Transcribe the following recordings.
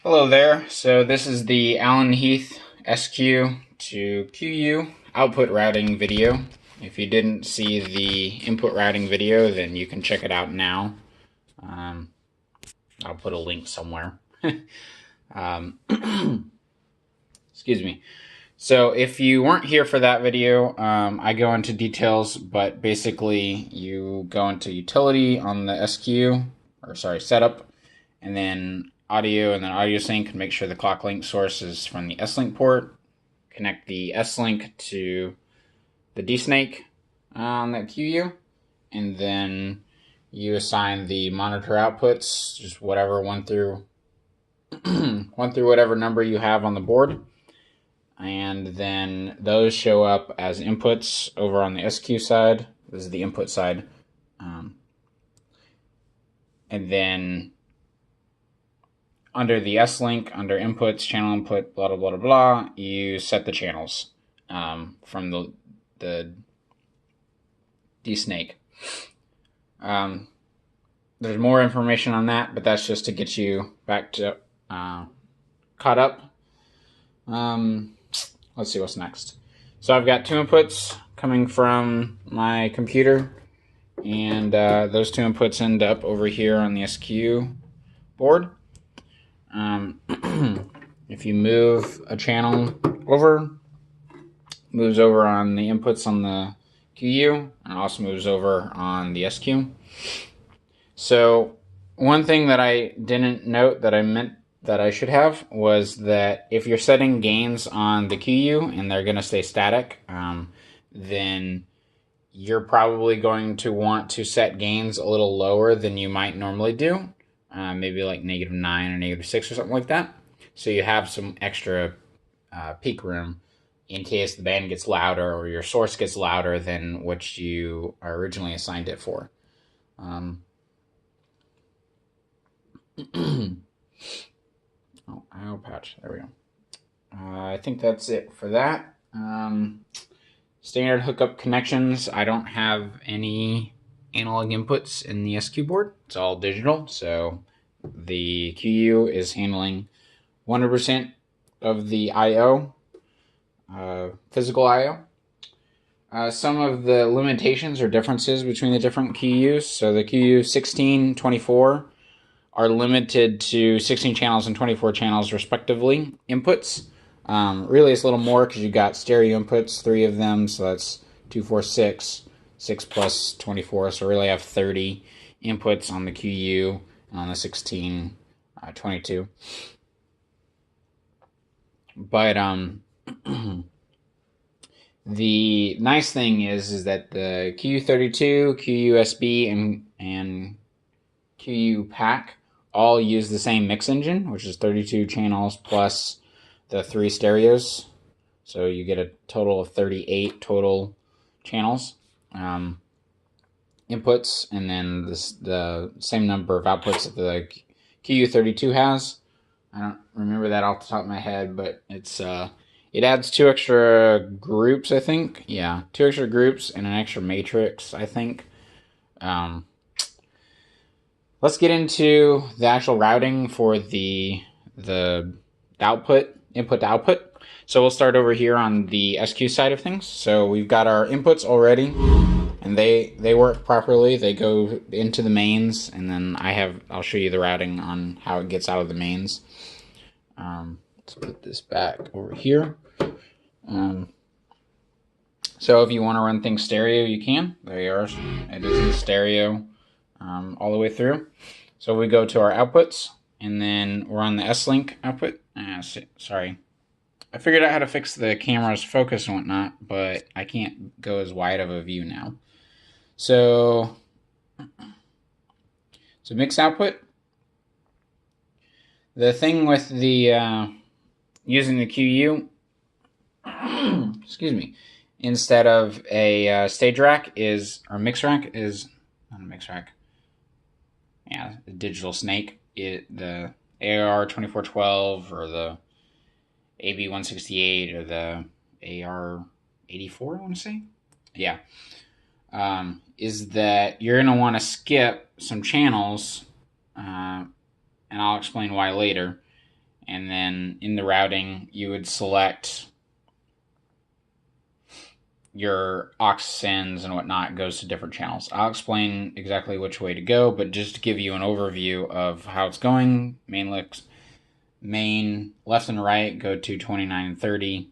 Hello there. So this is the Heath SQ to QU output routing video. If you didn't see the input routing video, then you can check it out now. I'll put a link somewhere. Excuse me. So if you weren't here for that video, I go into details, but basically you go into utility on the SQ, or sorry, setup, and then audio, and then audio sync, and make sure the clock link source is from the sLink port. Connect the sLink to the dSnake on that QU, and then you assign the monitor outputs, just whatever one through whatever number you have on the board. And then those show up as inputs over on the SQ side. This is the input side. And then under the sLink, under inputs, channel input, blah, blah, blah, blah, you set the channels from the dSnake. There's more information on that, but that's just to get you back to caught up. Let's see what's next. So I've got two inputs coming from my computer, and those two inputs end up over here on the SQ board. If you move a channel over, moves over on the inputs on the QU, and also moves over on the SQ. So one thing that I didn't note that I meant that I should have was that if you're setting gains on the QU and they're going to stay static, then you're probably going to want to set gains a little lower than you might normally do, maybe like -9 or -6 or something like that. So you have some extra peak room in case the band gets louder or your source gets louder than what you originally assigned it for. Oh, IO patch. There we go. I think that's it for that. Standard hookup connections. I don't have any analog inputs in the SQ board. It's all digital. So the QU is handling 100% of the IO, physical IO. Some of the limitations or differences between the different QUs. So the QU 16, 24 are limited to 16 channels and 24 channels respectively inputs. Really it's a little more because you got stereo inputs, 3 of them, so that's 2, 4, 6, 6 plus 24, so really have 30 inputs on the QU and on the 16, 22. But the nice thing is that the QU32, QUSB, and QU pack all use the same mix engine, which is 32 channels plus the 3 stereos. So you get a total of 38 total channels, inputs, and then the same number of outputs that the QU32 has. I don't remember that off the top of my head, but it's it adds 2 extra groups, I think. Yeah, 2 extra groups and an extra matrix, I think. Let's get into the actual routing for the output, input to output. So we'll start over here on the SQ side of things. So we've got our inputs already, and they work properly. They go into the mains, and then I'll show you the routing on how it gets out of the mains. Let's put this back over here. So if you want to run things stereo, you can. There you are. It is in stereo. All the way through. So we go to our outputs, and then we're on the sLink output. Sorry. I figured out how to fix the camera's focus and whatnot, but I can't go as wide of a view now. So mix output. The thing with the using the QU, excuse me, instead of a stage rack or mix rack is, not a mix rack. Yeah, the digital snake, the AR 2412 or the AB 168 or the AR 84, I want to say. Yeah, is that you're going to want to skip some channels, and I'll explain why later. And then in the routing, you would select your aux sends and whatnot goes to different channels. I'll explain exactly which way to go, but just to give you an overview of how it's going, main left and right go to 29 and 30,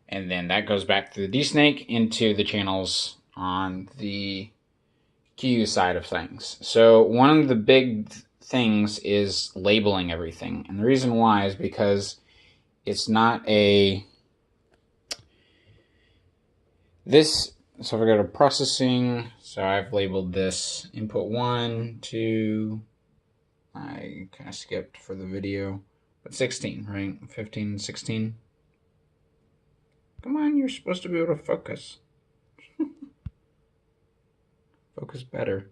and then that goes back through the dSnake into the channels on the QU side of things. So one of the big things is labeling everything, and the reason why is because it's not a so if I go to processing, so I've labeled this input 1, 2, I kind of skipped for the video, but 16, right? 15, 16. Come on, you're supposed to be able to focus. Focus better.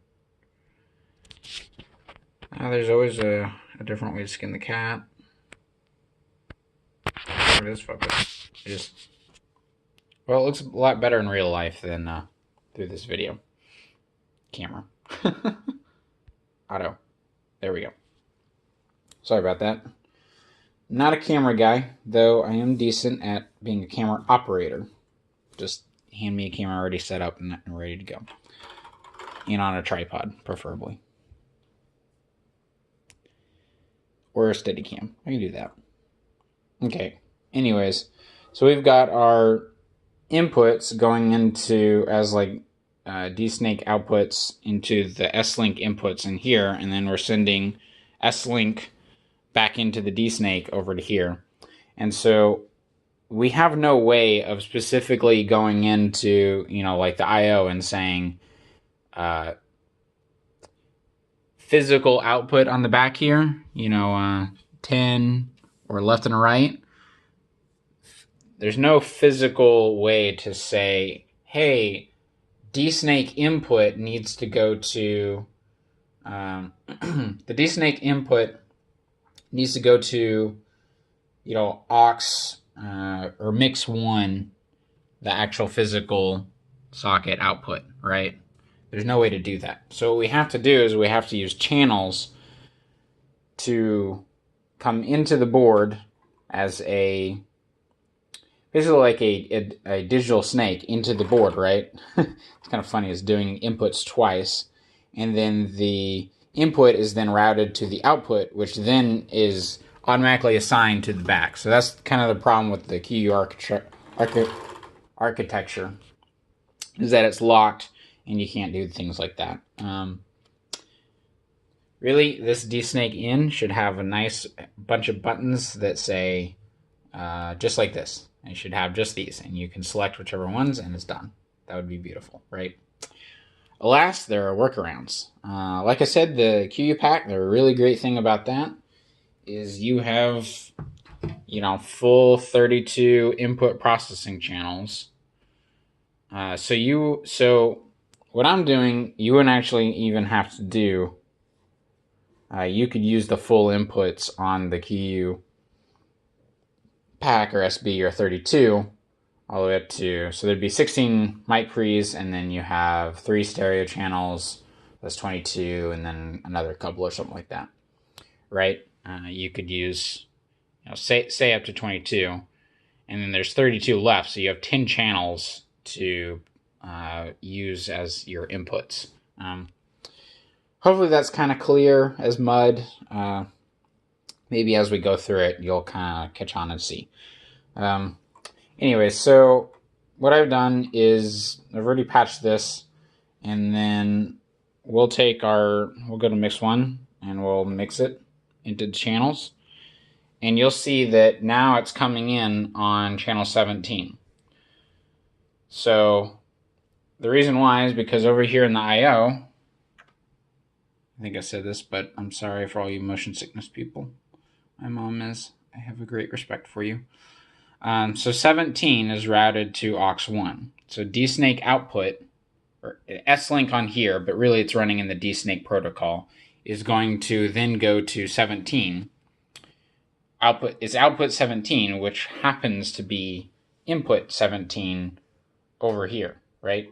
There's always a different way to skin the cat. There it is, focus. Well, it looks a lot better in real life than through this video. Camera. Auto. There we go. Sorry about that. Not a camera guy, though I am decent at being a camera operator. Just hand me a camera already set up and ready to go. And on a tripod, preferably. Or a Steadicam. I can do that. Okay. Anyways, so we've got our inputs going into as like dSnake outputs into the sLink inputs in here, and then we're sending sLink back into the dSnake over to here. And so we have no way of specifically going into, like the IO and saying physical output on the back here, 10 or left and right. There's no physical way to say, hey, dSnake input needs to go to, the dSnake input needs to go to, aux or mix 1, the actual physical socket output, right? There's no way to do that. So what we have to do is we have to use channels to come into the board as basically like a digital snake into the board, right? It's kind of funny, it's doing inputs twice. And then the input is then routed to the output, which then is automatically assigned to the back. So that's kind of the problem with the QU architecture, is that it's locked and you can't do things like that. Really, this dSnake in should have a nice bunch of buttons that say, just like this. And you should have just these, and you can select whichever ones, and it's done. That would be beautiful, right? Alas, there are workarounds. Like I said, the QU pack, the really great thing about that is you have, full 32 input processing channels. So what I'm doing, you wouldn't actually even have to do. You could use the full inputs on the QU pack or SB or 32 all the way up to, so there'd be 16 mic pre's, and then you have 3 stereo channels, that's 22, and then another couple or something like that, right? You could use, say up to 22, and then there's 32 left, so you have 10 channels to use as your inputs. Hopefully that's kind of clear as mud. Maybe as we go through it, you'll kind of catch on and see. Anyway, so what I've done is I've already patched this, and then we'll go to mix 1, and we'll mix it into the channels. And you'll see that now it's coming in on channel 17. So the reason why is because over here in the I/O, I think I said this, but I'm sorry for all you motion sickness people. My mom is. I have a great respect for you. So 17 is routed to aux 1. So dSnake output, or sLink on here, but really it's running in the dSnake protocol, is going to then go to 17. It's output 17, which happens to be input 17 over here, right?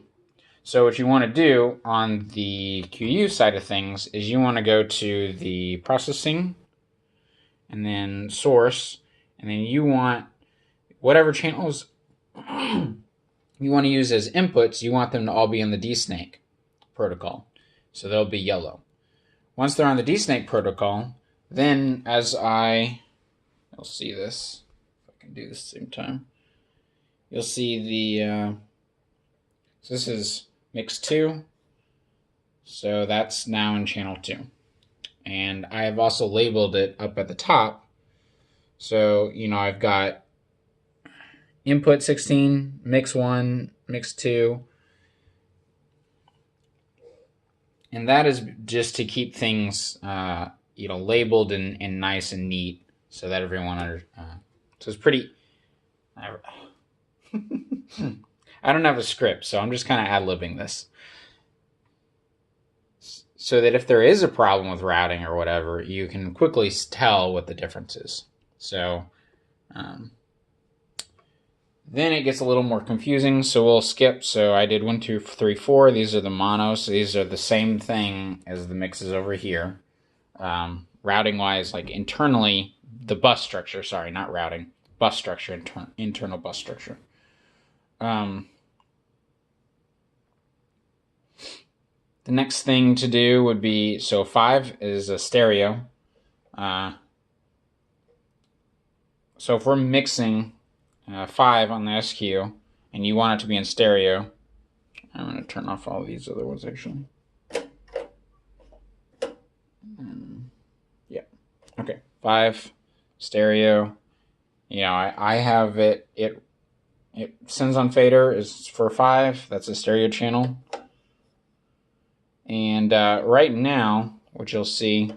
So what you want to do on the QU side of things is you want to go to the processing, and then source, and then you want whatever channels you want to use as inputs, you want them to all be in the dSnake protocol. So they'll be yellow. Once they're on the dSnake protocol, then you'll see this, if I can do this at the same time, you'll see so this is mix 2, so that's now in channel 2. And I have also labeled it up at the top, so, I've got input 16, mix 1, mix 2, and that is just to keep things, labeled and nice and neat, so that everyone so it's pretty. I don't have a script, so I'm just kind of ad-libbing this, so that if there is a problem with routing or whatever, you can quickly tell what the difference is. So then it gets a little more confusing, so we'll skip. So I did 1, 2, 3, 4. These are the monos. So these are the same thing as the mixes over here. Routing-wise, like internally, the bus structure, sorry, not routing, bus structure, internal bus structure. The next thing to do would be, so 5 is a stereo. So if we're mixing 5 on the SQ, and you want it to be in stereo, I'm going to turn off all these other ones actually. Yeah. Okay. 5 stereo. I have it sends on fader is for 5. That's a stereo channel. And right now, what you'll see.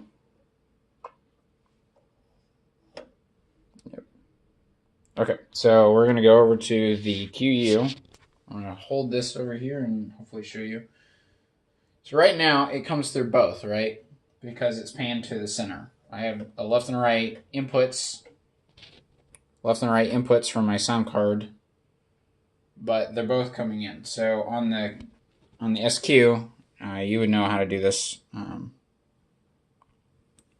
Okay, so we're going to go over to the QU. I'm going to hold this over here and hopefully show you. So right now, it comes through both, right? Because it's panned to the center. I have a left and right inputs from my sound card, but they're both coming in. So on the SQ, you would know how to do this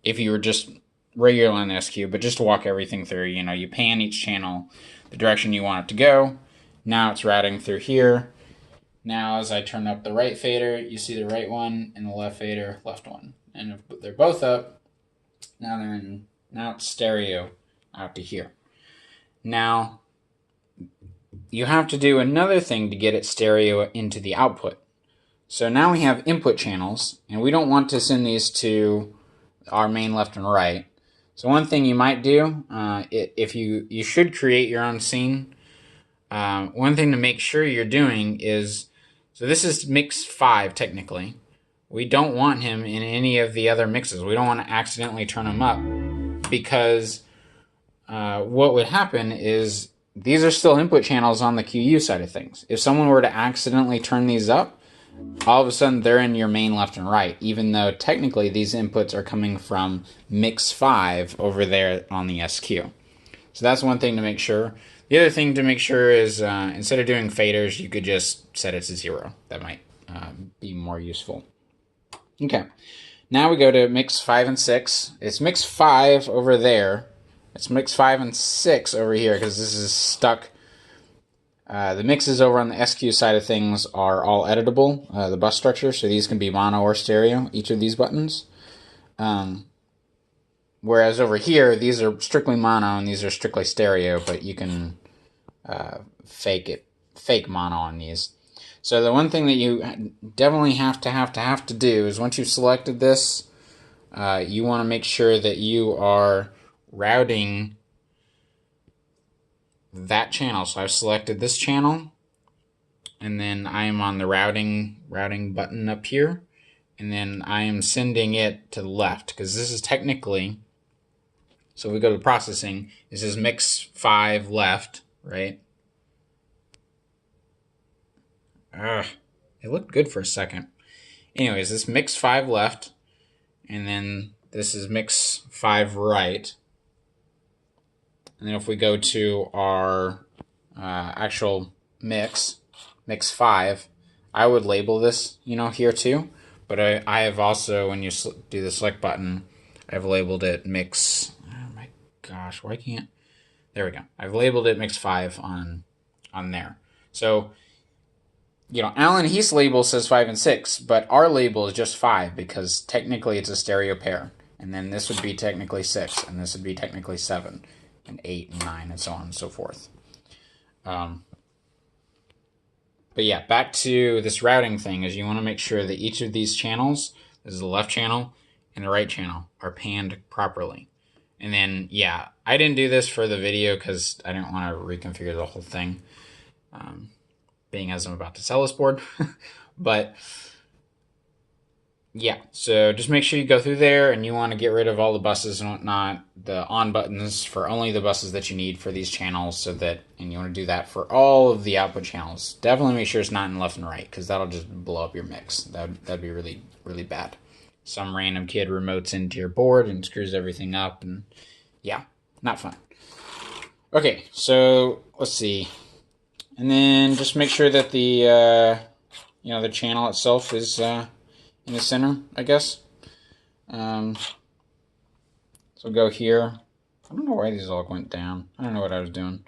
if you were just regular on the SQ, but just to walk everything through, you pan each channel the direction you want it to go. Now it's routing through here. Now as I turn up the right fader, you see the right one, and the left fader, left one. And if they're both up, now it's stereo out to here. Now you have to do another thing to get it stereo into the output. So now we have input channels, and we don't want to send these to our main left and right. So one thing you might do, if you should create your own scene. One thing to make sure you're doing is, so this is mix 5 technically. We don't want him in any of the other mixes. We don't want to accidentally turn him up, because what would happen is these are still input channels on the QU side of things. If someone were to accidentally turn these up, all of a sudden they're in your main left and right, even though technically these inputs are coming from mix 5 over there on the SQ. So that's one thing to make sure. The other thing to make sure is instead of doing faders, you could just set it to 0. That might be more useful. Okay, now we go to mix 5 and 6. It's mix 5 over there. It's mix 5 and 6 over here because this is stuck. The mixes over on the SQ side of things are all editable, the bus structure, so these can be mono or stereo, each of these buttons. Whereas over here, these are strictly mono and these are strictly stereo, but you can fake mono on these. So the one thing that you definitely have to do is once you've selected this, you want to make sure that you are routing that channel. So I've selected this channel, and then I am on the routing button up here, and then I am sending it to the left, because this is technically, so we go to processing, this is mix 5 left, right? It looked good for a second. Anyways, this mix 5 left, and then this is mix 5 right. And then if we go to our actual mix 5, I would label this, here too. But I have also, when you do the select button, I've labeled it mix. My gosh, why can't... There we go. I've labeled it mix 5 on there. So, you know, Alan Heath's label says 5 and 6, but our label is just 5 because technically it's a stereo pair. And then this would be technically 6, and this would be technically 7, and 8, and 9, and so on and so forth. But yeah, back to this routing thing is you want to make sure that each of these channels, this is the left channel and the right channel, are panned properly. And then, yeah, I didn't do this for the video because I didn't want to reconfigure the whole thing, being as I'm about to sell this board. But yeah, so just make sure you go through there, and you want to get rid of all the buses and whatnot, the on buttons for only the buses that you need for these channels, so that, and you want to do that for all of the output channels. Definitely make sure it's not in left and right, because that'll just blow up your mix. That'd be really, really bad. Some random kid remotes into your board and screws everything up, and yeah, not fun. Okay, so let's see. And then just make sure that the, you know, the channel itself is, in the center, I guess. So go here. I don't know why these all went down. I don't know what I was doing.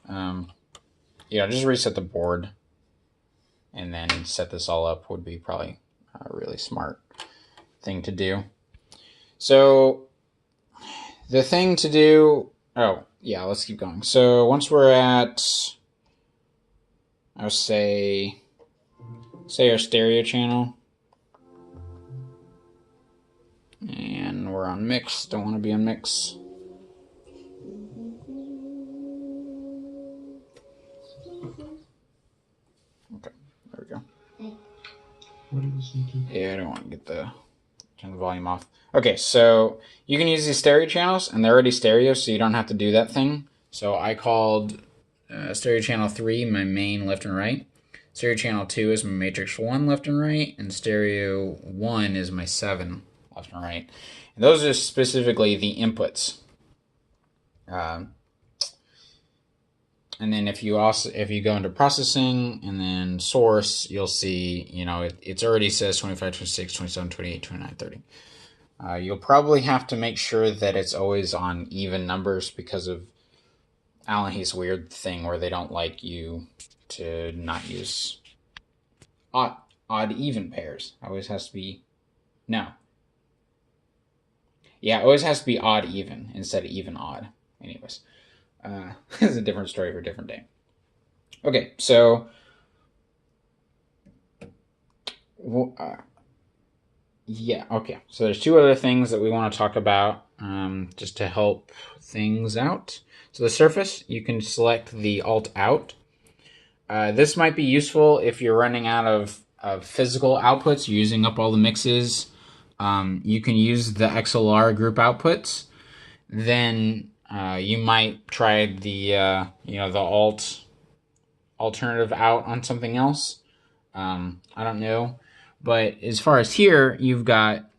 Yeah, just reset the board and then set this all up would be probably a really smart thing to do. So the thing to do, oh yeah, let's keep going. So once we're at, I would say our stereo channel, and we're on mix, don't want to be on mix. Okay, there we go. Yeah, I don't want to get turn the volume off. Okay, so you can use these stereo channels, and they're already stereo, so you don't have to do that thing. So I called stereo channel 3 my main left and right. Stereo channel 2 is my matrix 1 left and right, and stereo 1 is my 7 left and right. And those are specifically the inputs. And then if you go into processing and then source, you'll see, you know, it already says 25, 26, 27, 28, 29, 30. You'll probably have to make sure that it's always on even numbers because of Alan Heath's weird thing where they don't like you to not use odd even pairs. It always has to be, no. Yeah, it always has to be odd even instead of even odd. Anyways, it's a different story for a different day. Okay, so yeah, okay. So there's two other things that we want to talk about just to help things out. So the surface, you can select the Alt Out. This might be useful if you're running out of physical outputs, using up all the mixes. You can use the XLR group outputs. Then you might try the the alternative out on something else. I don't know, but as far as here, you've got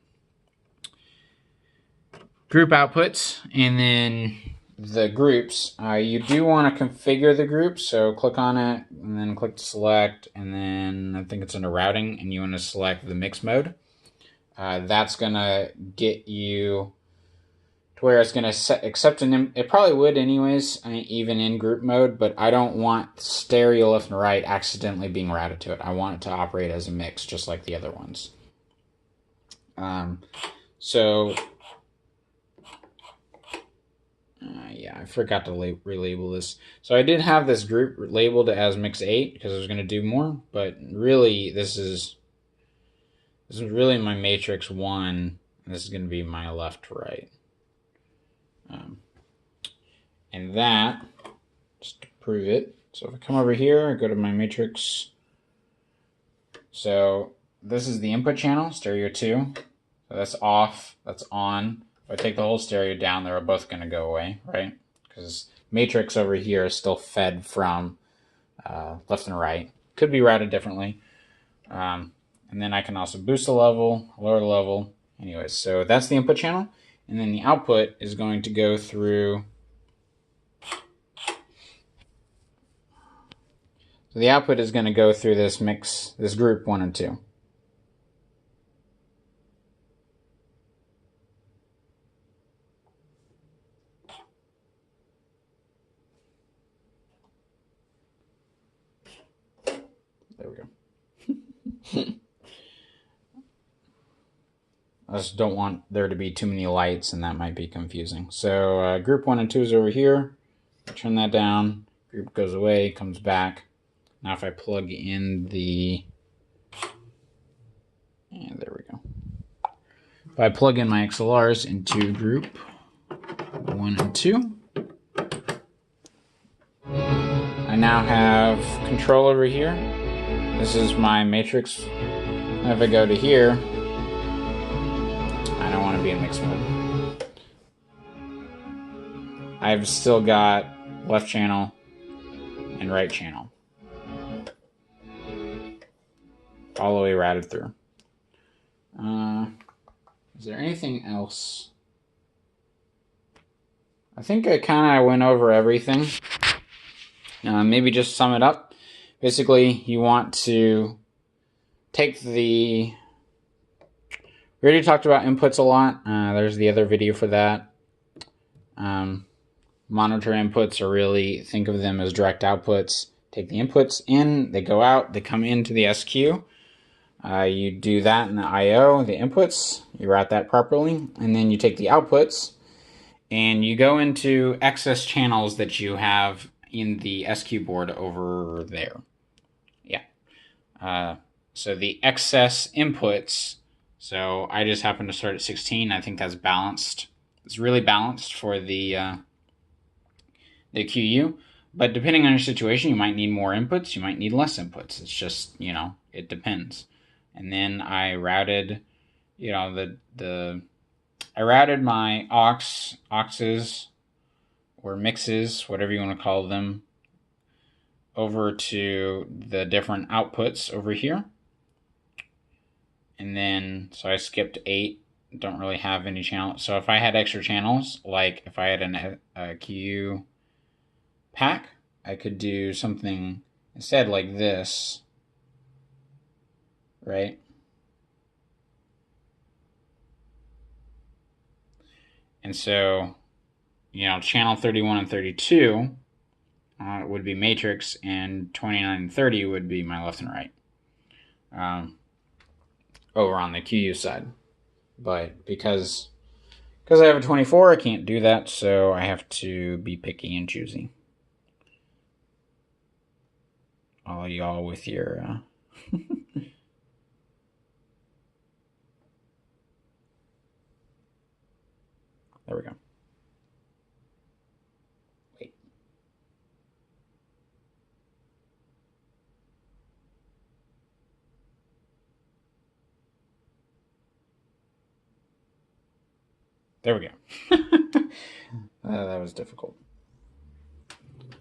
group outputs, and then the groups. You do want to configure the groups, so click on it, and then click to select, and then I think it's under routing, and you want to select the mix mode. That's gonna get you to where it's gonna accept it probably would anyways, even in group mode, but I don't want stereo left and right accidentally being routed to it. I want it to operate as a mix, just like the other ones. Yeah, I forgot to relabel this. So I did have this group labeled as mix 8 because I was going to do more, but really this is really my matrix 1, and this is going to be my left right. And that, just to prove it, so if I come over here, I go to my matrix. So this is the input channel, stereo 2. So that's off, that's on. If I take the whole stereo down, they're both going to go away, right? Because matrix over here is still fed from left and right. Could be routed differently. And then I can also boost the level, lower the level. Anyways, so that's the input channel. And then the output is going to go through. So the output is going to go through this mix, this group 1 and 2. just don't want there to be too many lights, and that might be confusing. So group 1 and 2 is over here. Turn that down. Group goes away, comes back. Now if I plug in the... Yeah, there we go. If I plug in my XLRs into group 1 and 2, I now have control over here. This is my matrix. If I go to here, I don't want to be in mixed mode. I've still got left channel and right channel all the way routed through. Is there anything else? I think I kind of went over everything. Maybe just sum it up. Basically, you want to take the... We already talked about inputs a lot. There's the other video for that. Monitor inputs are really, think of them as direct outputs. Take the inputs in, they go out, they come into the SQ. You do that in the I/O, the inputs, you route that properly, and then you take the outputs and you go into excess channels that you have in the SQ board over there. Yeah. So the excess inputs, so I just happen to start at 16. I think that's balanced. It's really balanced for the QU. But depending on your situation, you might need more inputs, you might need less inputs. It's just, you know, it depends. And then I routed, you know, I routed my auxes, or mixes, whatever you want to call them, over to the different outputs over here. And then, so I skipped 8, don't really have any channels. So if I had extra channels, like if I had a QU pack, I could do something instead like this, right? And so, you know, channel 31 and 32 would be matrix, and 29 and 30 would be my left and right. Over on the QU side. But because I have a 24, I can't do that, so I have to be picky and choosy. All y'all with your... There we go. Wait. There we go. That was difficult.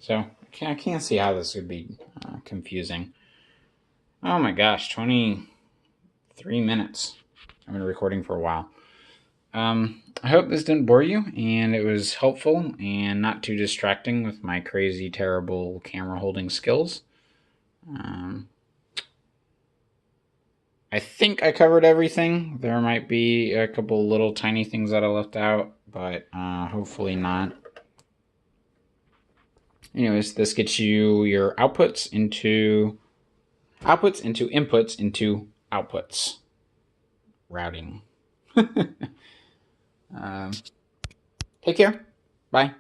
So I can't see how this would be confusing. Oh my gosh, 23 minutes. I've been recording for a while. I hope this didn't bore you, and it was helpful and not too distracting with my crazy, terrible camera holding skills. I think I covered everything. There might be a couple little tiny things that I left out, but hopefully not. Anyways, this gets you your outputs into inputs into outputs. Routing. Take care. Bye.